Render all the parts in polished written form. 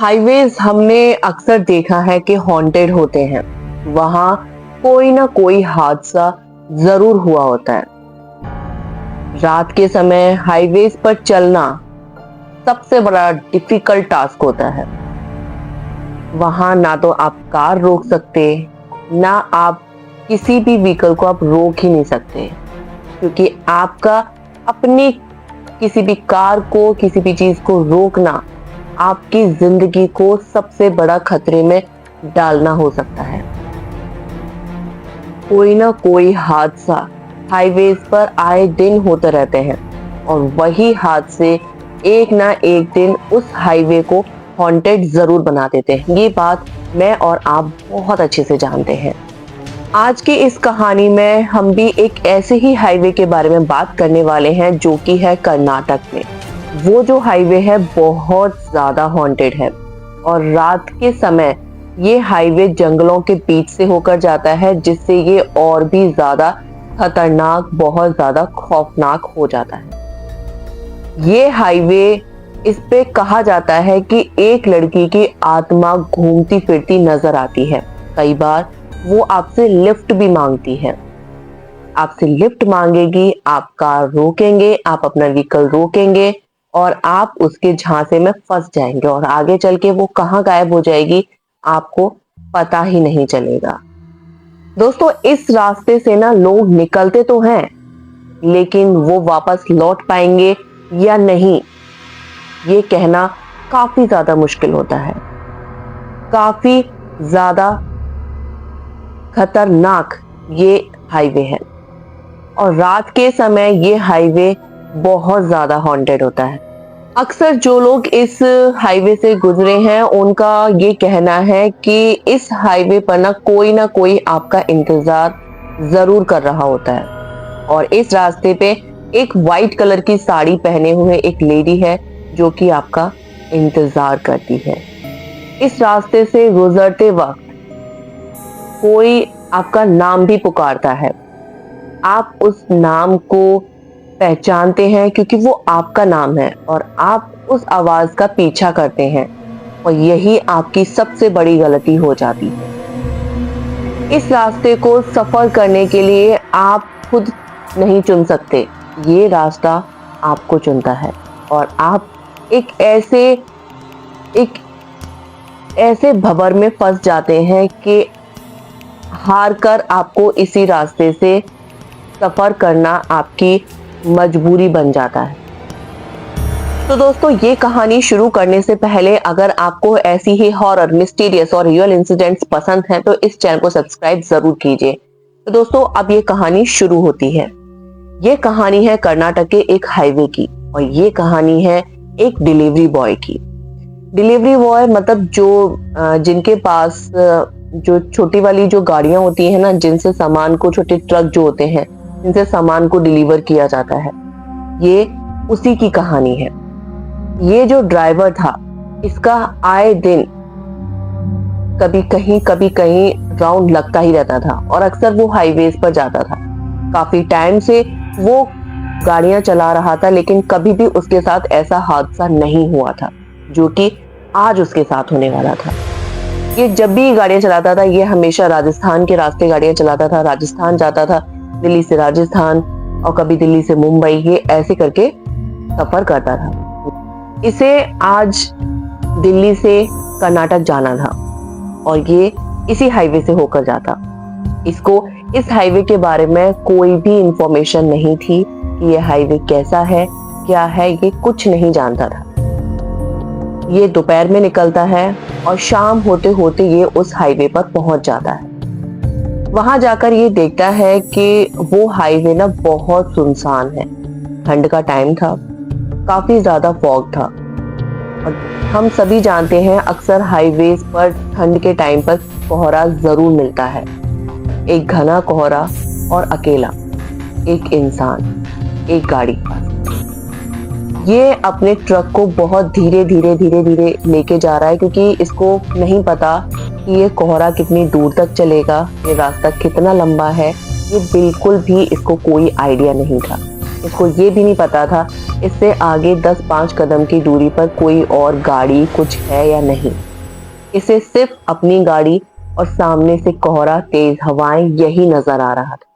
Highways हमने अक्सर देखा है कि हॉन्टेड होते हैं। वहां कोई ना कोई हादसा जरूर हुआ होता है। रात के समय हाईवेज पर चलना सबसे बड़ा डिफिकल्ट टास्क होता है। वहां ना तो आप कार रोक सकते, ना आप किसी भी व्हीकल को आप रोक ही नहीं सकते, क्योंकि आपका अपनी किसी भी कार को, किसी भी चीज को रोकना आपकी जिंदगी को सबसे बड़ा खतरे में डालना हो सकता है। कोई ना कोई हादसा हाईवेज पर आए दिन होते रहते हैं और वही हादसे एक ना एक दिन उस हाईवे को हॉन्टेड जरूर बना देते हैं। ये बात मैं और आप बहुत अच्छे से जानते हैं। आज की इस कहानी में हम भी एक ऐसे ही हाईवे के बारे में बात करने वाले हैं जो कि है कर्नाटक में। वो जो हाईवे है बहुत ज्यादा हॉन्टेड है और रात के समय ये हाईवे जंगलों के बीच से होकर जाता है, जिससे ये और भी ज्यादा खतरनाक, बहुत ज्यादा खौफनाक हो जाता है। ये हाईवे, इस पे कहा जाता है कि एक लड़की की आत्मा घूमती फिरती नजर आती है। कई बार वो आपसे लिफ्ट भी मांगती है। आपसे लिफ्ट मांगेगी, आप कार रोकेंगे, आप अपना व्हीकल रोकेंगे और आप उसके झांसे में फंस जाएंगे और आगे चल के वो कहाँ गायब हो जाएगी आपको पता ही नहीं चलेगा। दोस्तों, इस रास्ते से ना लोग निकलते तो हैं, लेकिन वो वापस लौट पाएंगे या नहीं, ये कहना काफी ज्यादा मुश्किल होता है। काफी ज्यादा खतरनाक ये हाईवे है और रात के समय ये हाईवे बहुत ज्यादा हॉन्टेड होता है। अक्सर जो लोग इस हाईवे से गुजरे हैं उनका ये कहना है कि इस हाईवे पर ना कोई आपका इंतजार जरूर कर रहा होता है और इस रास्ते पे एक वाइट कलर की साड़ी पहने हुए एक लेडी है जो कि आपका इंतजार करती है। इस रास्ते से गुजरते वक्त कोई आपका नाम भी पुकारता है। आप उस नाम को पहचानते हैं क्योंकि वो आपका नाम है और आप उस आवाज का पीछा करते हैं और यही आपकी सबसे बड़ी गलती हो जाती है। इस रास्ते को सफर करने के लिए आप खुद नहीं चुन सकते, ये रास्ता आपको चुनता है और आप एक ऐसे भंवर में फंस जाते हैं कि हार कर आपको इसी रास्ते से सफर करना आपकी मजबूरी बन जाता है। तो दोस्तों, ये कहानी शुरू करने से पहले अगर आपको ऐसी ही हॉरर, मिस्टीरियस और रियल इंसिडेंट्स पसंद हैं तो इस चैनल को सब्सक्राइब जरूर कीजिए। तो दोस्तों, अब ये कहानी शुरू होती है। ये कहानी है कर्नाटक के एक हाईवे की और ये कहानी है एक डिलीवरी बॉय की। डिलीवरी बॉय मतलब जिनके पास जो छोटी वाली जो गाड़ियां होती है ना, जिनसे सामान को, छोटे ट्रक जो होते हैं जिनसे सामान को डिलीवर किया जाता है, ये उसी की कहानी है। ये जो ड्राइवर था, इसका आए दिन कभी कहीं राउंड लगता ही रहता था और अक्सर वो हाईवेज पर जाता था। काफी टाइम से वो गाड़ियां चला रहा था, लेकिन कभी भी उसके साथ ऐसा हादसा नहीं हुआ था जो कि आज उसके साथ होने वाला था। ये जब भी गाड़ियां चलाता था, ये हमेशा राजस्थान के रास्ते गाड़ियां चलाता था। राजस्थान जाता था, दिल्ली से राजस्थान और कभी दिल्ली से मुंबई, ये ऐसे करके सफर करता था। इसे आज दिल्ली से कर्नाटक जाना था और ये इसी हाईवे से होकर जाता। इसको इस हाईवे के बारे में कोई भी इंफॉर्मेशन नहीं थी कि ये हाईवे कैसा है, क्या है, ये कुछ नहीं जानता था। ये दोपहर में निकलता है और शाम होते होते ये उस हाईवे पर पहुंच जाता है। वहां जाकर ये देखता है कि वो हाईवे ना बहुत सुनसान है। ठंड का टाइम था, काफी ज्यादा फॉग था और हम सभी जानते हैं अक्सर हाईवेज पर ठंड के टाइम पर कोहरा जरूर मिलता है। एक घना कोहरा और अकेला एक इंसान एक गाड़ी पर। ये अपने ट्रक को बहुत धीरे धीरे लेके जा रहा है, क्योंकि इसको नहीं पता कि ये कोहरा कितनी दूर तक चलेगा, ये रास्ता कितना लंबा है, ये बिल्कुल भी इसको कोई आइडिया नहीं था। इसको ये भी नहीं पता था इससे आगे 10-5 कदम की दूरी पर कोई और गाड़ी कुछ है या नहीं। इसे सिर्फ अपनी गाड़ी और सामने से कोहरा, तेज हवाएं यही नजर आ रहा था।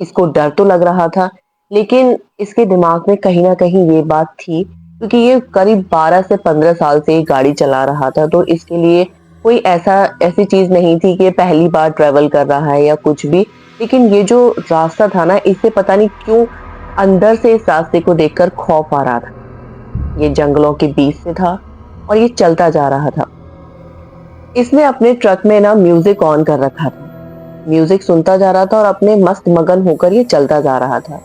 इसको डर तो लग रहा था, लेकिन इसके दिमाग में कहीं ना कहीं ये बात थी, क्योंकि ये करीब 12 से 15 साल से गाड़ी चला रहा था, तो इसके लिए कोई ऐसी चीज नहीं थी कि ये पहली बार ट्रेवल कर रहा है या कुछ भी। लेकिन ये जो रास्ता था ना, इससे पता नहीं क्यों अंदर से इस रास्ते को देखकर खौफ आ रहा था। ये जंगलों के बीच से था और ये चलता जा रहा था। इसने अपने ट्रक में ना म्यूजिक ऑन कर रखा था। म्यूजिक सुनता जा रहा था और अपने मस्त मगन होकर ये चलता जा रहा था।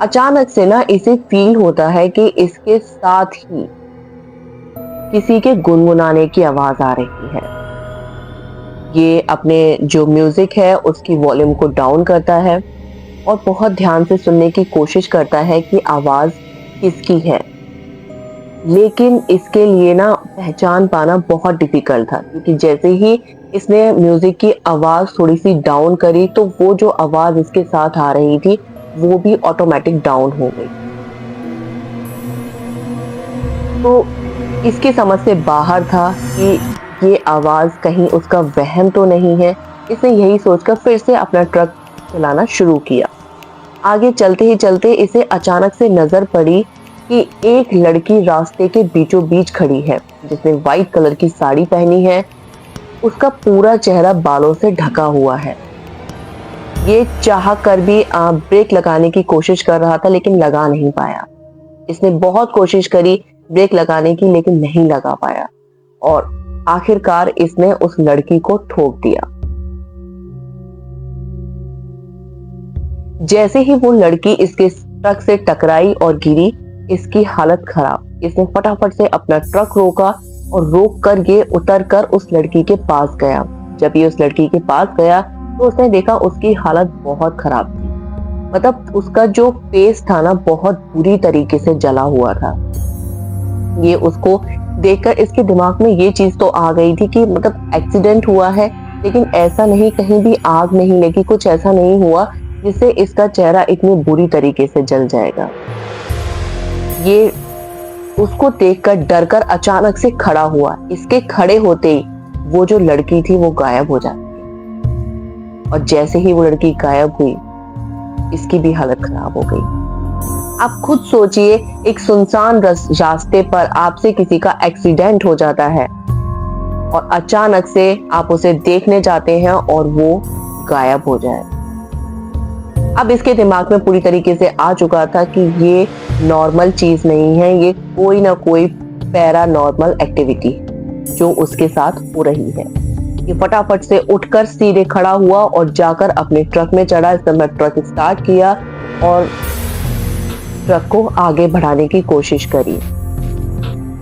अचानक से ना इसे फील होता है कि इसके साथ ही किसी के गुनगुनाने की आवाज आ रही है। ये अपने जो म्यूजिक है उसकी वॉल्यूम को डाउन करता है और बहुत ध्यान से सुनने की कोशिश करता है कि आवाज किसकी है। लेकिन इसके लिए ना पहचान पाना बहुत डिफिकल्ट था, क्योंकि जैसे ही इसने म्यूजिक की आवाज थोड़ी सी डाउन करी तो वो जो आवाज इसके साथ आ रही थी वो भी ऑटोमेटिक डाउन हो गई। तो इसकी समझ से बाहर था कि ये आवाज कहीं उसका वहम तो नहीं है। इसने यही सोचकर फिर से अपना ट्रक चलाना शुरू किया। आगे चलते ही चलते इसे अचानक से नजर पड़ी कि एक लड़की रास्ते के बीचों बीच खड़ी है, जिसने व्हाइट कलर की साड़ी पहनी है। उसका पूरा चेहरा बालों से ढका हुआ है। ये चाह कर भी ब्रेक लगाने की कोशिश कर रहा था, लेकिन लगा नहीं पाया। इसने बहुत कोशिश करी ब्रेक लगाने की, लेकिन नहीं लगा पाया और आखिरकार इसने उस लड़की को ठोक दिया। जैसे ही वो लड़की इसके ट्रक से टकराई और गिरी, इसकी हालत खराब। इसने फटाफट से अपना ट्रक रोका और रोक कर ये उतर कर उस लड़की के पास गया। जब ये उस लड़की के पास गया तो उसने देखा उसकी हालत बहुत खराब थी। मतलब उसका जो फेस था ना, बहुत बुरी तरीके से जला हुआ था। ये उसको देखकर इसके दिमाग में ये चीज तो आ गई थी कि मतलब एक्सीडेंट हुआ है, लेकिन ऐसा नहीं, कहीं भी आग नहीं लगी, कुछ ऐसा नहीं हुआ जिससे इसका चेहरा इतनी बुरी तरीके से जल जाएगा। ये उसको देखकर डरकर अचानक से खड़ा हुआ। इसके खड़े होते ही वो जो लड़की थी वो गायब हो जाती है और जैसे ही वो लड़की गायब हुई, इसकी भी हालत खराब हो गई। आप खुद सोचिए, एक सुनसान रास्ते पर आपसे किसी का एक्सीडेंट हो जाता है और अचानक से आप उसे देखने जाते हैं और वो गायब हो जाए। अब इसके दिमाग में पूरी तरीके से आ चुका था कि ये नॉर्मल चीज नहीं है, ये कोई ना कोई पैरानॉर्मल एक्टिविटी जो उसके साथ हो रही है। ये फटाफट से उठकर सीधे खड़ा हुआ और जाकर अपने ट्रक में चढ़ा। इसने ट्रक स्टार्ट किया और ट्रक को आगे बढ़ाने की कोशिश करी।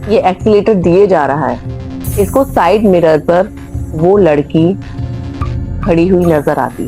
ये एक्सीलेटर दिए जा रहा है। इसको साइड मिरर पर वो लड़की खड़ी हुई नजर आती,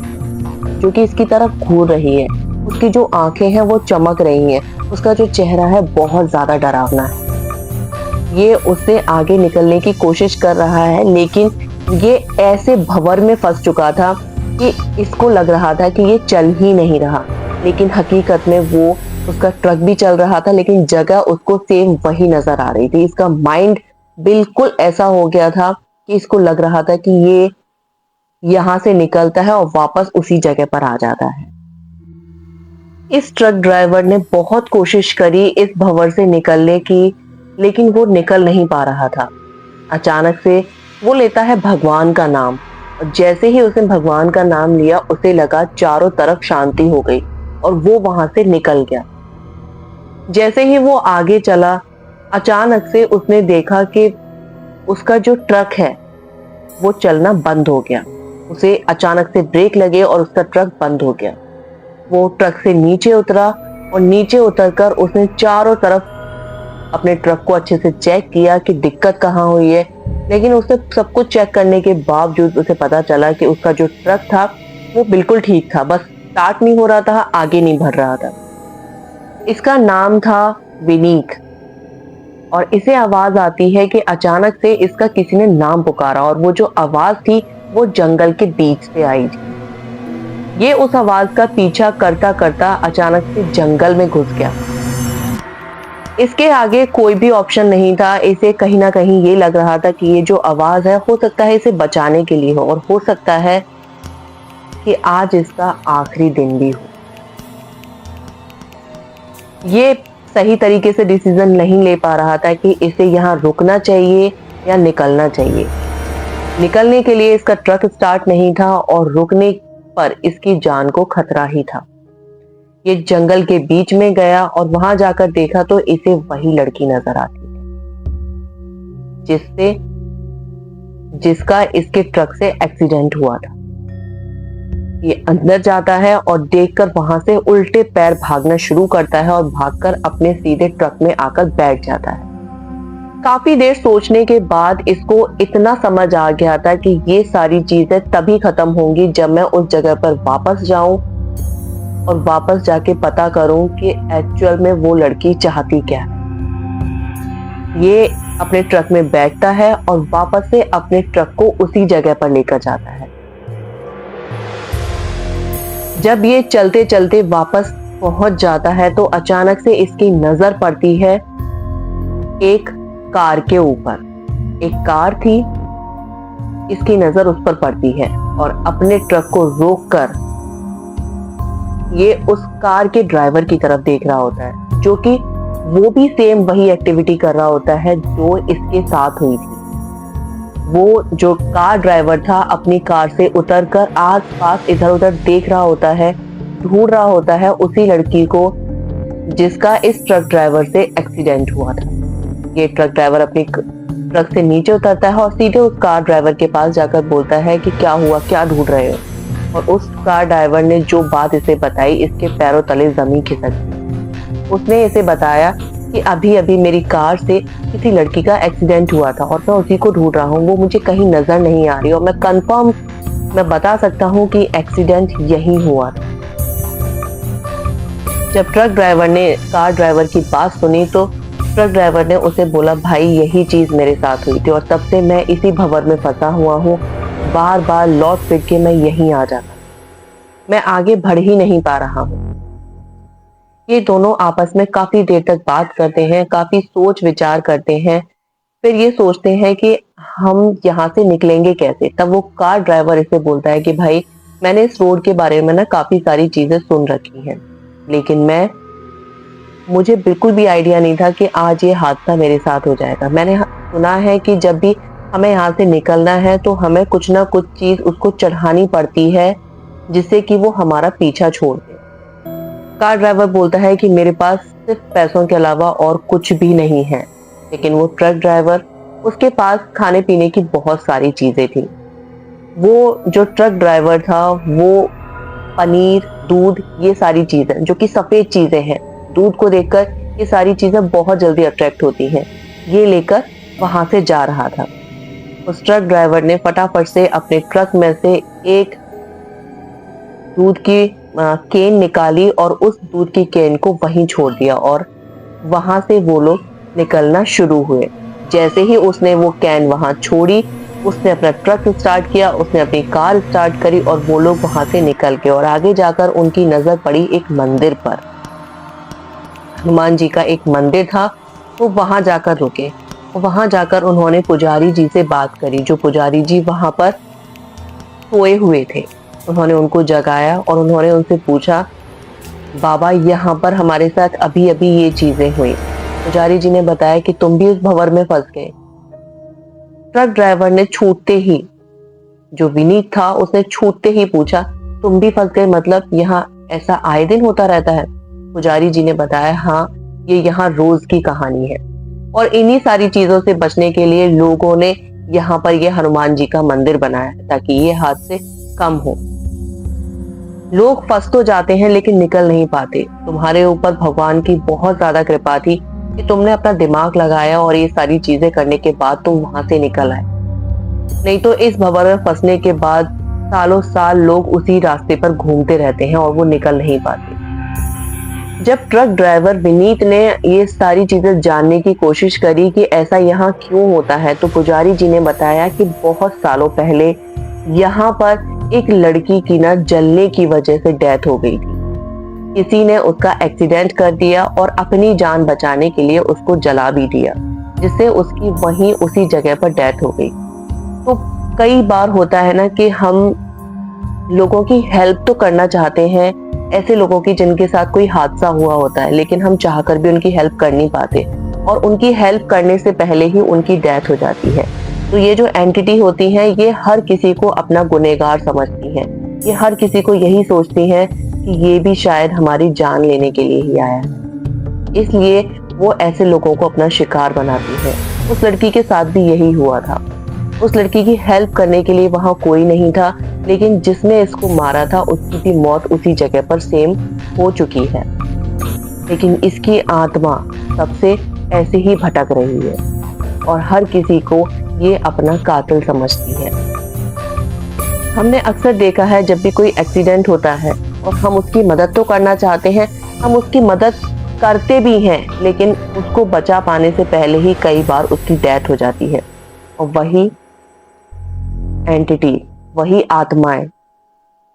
जो कि इसकी तरफ घूर रही है। उसकी जो आंखें हैं वो चमक रही हैं। उसका जो चेहरा है बहुत ज्यादा डरावना है। ये उससे आगे निकलने की कोशिश कर रहा है, लेकिन ये ऐसे भंवर में फंस चुका था कि इसको लग रहा था कि ये चल ही नहीं रहा। लेकिन हकीकत में वो उसका ट्रक भी चल रहा था, लेकिन जगह उसको सेम वही नजर आ रही थी। इसका माइंड बिल्कुल ऐसा हो गया था कि इसको लग रहा था कि ये यहां से निकलता है और वापस उसी जगह पर आ जाता है। इस ट्रक ड्राइवर ने बहुत कोशिश करी इस भंवर से निकलने की, लेकिन वो निकल नहीं पा रहा था। अचानक से वो लेता है भगवान का नाम और जैसे ही उसने भगवान का नाम लिया, उसे लगा चारों तरफ शांति हो गई और वो वहां से निकल गया। जैसे ही वो आगे चला, अचानक से उसने देखा कि उसका जो ट्रक है वो चलना बंद हो गया। उसे अचानक से ब्रेक लगे और उसका ट्रक बंद हो गया। वो ट्रक से नीचे उतरा और नीचे उतरकर उसने चारों तरफ अपने ट्रक को अच्छे से चेक किया कि दिक्कत कहाँ हुई है। लेकिन उसने सब कुछ चेक करने के बावजूद उसे पता चला कि उसका जो ट्रक था वो बिल्कुल ठीक था, बस स्टार्ट नहीं हो रहा था, आगे नहीं बढ़ रहा था। इसका नाम था विनीत और इसे आवाज आती है कि अचानक से इसका किसी ने नाम पुकारा और वो जो आवाज थी वो जंगल के बीच से आई थी। ये उस आवाज का पीछा करता करता अचानक से जंगल में घुस गया। इसके आगे कोई भी ऑप्शन नहीं था। इसे कहीं ना कहीं ये लग रहा था कि ये जो आवाज है हो सकता है इसे बचाने के लिए हो, और हो सकता है कि आज इसका आखिरी दिन भी हो। ये सही तरीके से डिसीजन नहीं ले पा रहा था कि इसे यहाँ रुकना चाहिए या निकलना चाहिए। निकलने के लिए इसका ट्रक स्टार्ट नहीं था और रुकने पर इसकी जान को खतरा ही था। ये जंगल के बीच में गया और वहां जाकर देखा तो इसे वही लड़की नजर आती है जिसका इसके ट्रक से एक्सीडेंट हुआ था। ये अंदर जाता है और देखकर वहां से उल्टे पैर भागना शुरू करता है और भागकर अपने सीधे ट्रक में आकर बैठ जाता है। काफी देर सोचने के बाद इसको इतना समझ आ गया था कि ये सारी चीजें तभी खत्म होंगी जब मैं उस जगह पर वापस जाऊं और वापस जाके पता करूं कि एक्चुअल में वो लड़की चाहती क्या है। ये अपने ट्रक में बैठता है और वापस से अपने ट्रक को उसी जगह पर लेकर जाता है। जब ये चलते चलते वापस पहुंच जाता है तो अचानक से इसकी नजर पड़ती है एक कार के ऊपर। एक कार थी, इसकी नजर उस पर पड़ती है और अपने ट्रक को रोककर ये उस कार के ड्राइवर की तरफ देख रहा होता है, जो कि वो भी सेम वही एक्टिविटी कर रहा होता है जो इसके साथ हुई थी। वो जो कार ड्राइवर था अपनी कार से उतरकर आसपास इधर उधर देख रहा होता है, ढूंढ रहा होता है उसी लड़की को जिसका इस ट्रक ड्राइवर से एक्सीडेंट हुआ था। ये ट्रक ड्राइवर अपनी ट्रक से नीचे उतरता है और सीधे उस कार ड्राइवर के पास जाकर बोलता है कि क्या हुआ, क्या ढूंढ रहे हो। और उस कार ड्राइवर ने जो बात इसे बताई, इसके पैरों तले जमीन खिसक गई। उसने इसे बताया कि अभी अभी मेरी कार से किसी लड़की का एक्सीडेंट हुआ था और मैं उसी को ढूंढ रहा हूँ, वो मुझे कहीं नजर नहीं आ रही और मैं बता सकता हूँ कि एक्सीडेंट यही हुआ था। जब ट्रक ड्राइवर ने कार ड्राइवर की बात सुनी तो ट्रक ड्राइवर ने उसे बोला, भाई यही चीज मेरे साथ हुई थी और तब से मैं इसी भंवर में फंसा हुआ हूँ। बार बार लौट फिर के मैं यहीं आ जाता, मैं आगे बढ़ ही नहीं पा रहा हूँ। ये दोनों आपस में काफी देर तक बात करते हैं, काफी सोच विचार करते हैं। फिर ये सोचते हैं कि हम यहाँ से निकलेंगे कैसे। तब वो कार ड्राइवर इसे बोलता है कि भाई मैंने इस रोड के बारे में ना काफी सारी चीजें सुन रखी हैं, लेकिन मुझे बिल्कुल भी आइडिया नहीं था कि आज ये हादसा मेरे साथ हो जाएगा। मैंने सुना है कि जब भी हमें यहाँ से निकलना है तो हमें कुछ ना कुछ चीज उसको चढ़ानी पड़ती है जिससे कि वो हमारा पीछा छोड़ दे। कार ड्राइवर बोलता है कि मेरे पास सिर्फ पैसों के अलावा और कुछ भी नहीं है, लेकिन वो ट्रक ड्राइवर, उसके पास खाने पीने की बहुत सारी चीजें थी। वो जो ट्रक ड्राइवर था वो पनीर, दूध, ये सारी चीजें जो कि सफेद चीजें हैं, दूध को देखकर ये सारी चीजें बहुत जल्दी अट्रैक्ट होती हैं, ये लेकर वहां से जा रहा था। उस ट्रक ड्राइवर ने फटाफट से अपने ट्रक में से एक दूध की केन निकाली और उस दूध की केन को वहीं छोड़ दिया और वहां से वो लोग निकलना शुरू हुए। जैसे ही उसने वो कैन वहां छोड़ी, उसने अपना ट्रक स्टार्ट किया, उसने अपनी कार स्टार्ट करी और वो लोग वहां से निकल गए। और आगे जाकर उनकी नजर पड़ी एक मंदिर पर। हनुमान जी का एक मंदिर था, वो वहां जाकर रुके। वहां जाकर उन्होंने पुजारी जी से बात करी, जो पुजारी जी वहां पर सोए हुए थे। उन्होंने उनको जगाया और उन्होंने उनसे पूछा, बाबा यहाँ पर हमारे साथ अभी अभी ये चीजें हुई। पुजारी जी ने बताया कि तुम भी उस भंवर में फंस गए। ट्रक ड्राइवर ने छूटते ही, जो विनीत था उसने छूटते ही पूछा, तुम भी फंस गए, मतलब यहाँ ऐसा आए दिन होता रहता है? पुजारी जी ने बताया, हाँ ये यहाँ रोज की कहानी है। और इन्हीं सारी चीजों से बचने के लिए लोगों ने यहाँ पर ये हनुमान जी का मंदिर बनाया ताकि ये हादसे कम हो। लोग फंस तो जाते हैं लेकिन निकल नहीं पाते। तुम्हारे ऊपर भगवान की बहुत ज्यादा कृपा थी कि तुमने अपना दिमाग लगाया और ये सारी चीजें करने के बाद तुम वहां से निकल आए। नहीं तो इस भंवर में फंसने के बाद सालों साल लोग उसी रास्ते पर घूमते रहते हैं और वो निकल नहीं पाते। जब ट्रक ड्राइवर विनीत ने ये सारी चीजें जानने की कोशिश करी कि ऐसा यहाँ क्यों होता है, तो पुजारी जी ने बताया कि बहुत सालों पहले यहाँ पर एक लड़की की ना जलने की वजह से डेथ हो गई थी। किसी ने उसका एक्सीडेंट कर दिया और अपनी जान बचाने के लिए उसको जला भी दिया, जिससे उसकी वहीं उसी जगह पर डेथ हो गई। तो कई बार होता है ना कि हम लोगों की हेल्प तो करना चाहते हैं, ऐसे लोगों की जिनके साथ कोई हादसा हुआ होता है, लेकिन हम चाहकर भी उनकी हेल्प कर नहीं पाते और उनकी हेल्प करने से पहले ही उनकी डेथ हो जाती है। तो ये जो एंटिटी होती हैं, ये हर किसी को अपना गुनहगार समझती हैं। ये हर किसी को यही सोचती हैं कि ये भी शायद हमारी जान लेने के लिए ही आया है। इसलिए वो ऐसे लोगों को अपना शिकार बनाती है। उस लड़की के साथ भी यही हुआ था। उस लड़की की हेल्प करने के लिए वहां कोई नहीं था, लेकिन जिसने इसको मारा था उसकी भी मौत उसी जगह पर सेम हो चुकी है। लेकिन इसकी आत्मा सबसे ऐसे ही भटक रही है और हर किसी को ये अपना कातिल समझती है। हमने अक्सर देखा है जब भी कोई एक्सीडेंट होता है और हम उसकी मदद तो करना चाहते हैं, हम उसकी मदद करते भी हैं, लेकिन उसको बचा पाने से पहले ही कई बार उसकी डेथ हो जाती है और वही एंटिटी, वही आत्माएं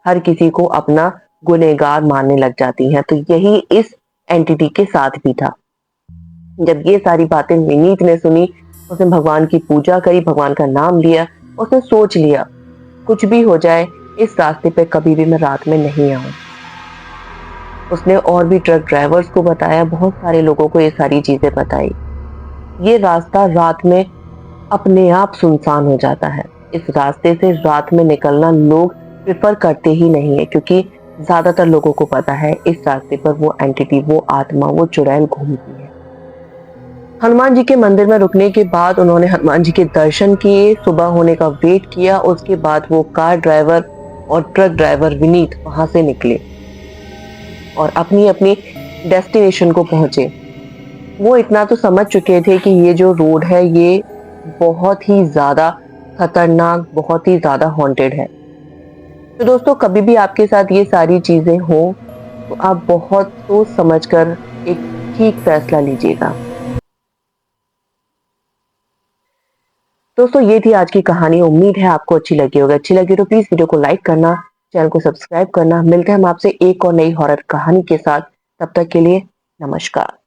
हर किसी को अपना गुनहगार मानने लग जाती हैं। तो यही इस एंटिटी के साथ भी था। जब ये सारी बातें विनीत ने सुनी, उसने भगवान की पूजा करी, भगवान का नाम लिया। उसने सोच लिया, कुछ भी हो जाए, इस रास्ते पे कभी भी मैं रात में नहीं आऊं। उसने और भी ट्रक ड्राइवर्स को बताया, बहुत सारे लोगों को ये सारी चीजें बताई। ये रास्ता रात में अपने आप सुनसान हो जाता है। इस रास्ते से रात में निकलना लोग प्रेफर करते ही नहीं है, क्योंकि ज्यादातर लोगों को पता है इस रास्ते पर वो एंटिटी, वो आत्मा, वो चुड़ैल घूमती है। हनुमान जी के मंदिर में रुकने के बाद उन्होंने हनुमान जी के दर्शन किए, सुबह होने का वेट किया। उसके बाद वो कार ड्राइवर और ट्रक ड्राइवर विनीत वहां से निकले और अपनी अपनी डेस्टिनेशन को पहुंचे। वो इतना तो समझ चुके थे कि ये जो रोड है ये बहुत ही ज्यादा खतरनाक, बहुत ही ज्यादा हॉन्टेड है। तो दोस्तों, कभी भी आपके साथ ये सारी चीजें हो तो आप बहुत सोच समझकर एक ठीक फैसला लीजिएगा। दोस्तों, ये थी आज की कहानी। उम्मीद है आपको अच्छी लगी होगी। अच्छी लगी तो प्लीज वीडियो को लाइक करना, चैनल को सब्सक्राइब करना। मिलते हैं हम आपसे एक और नई हॉरर कहानी के साथ। तब तक के लिए नमस्कार।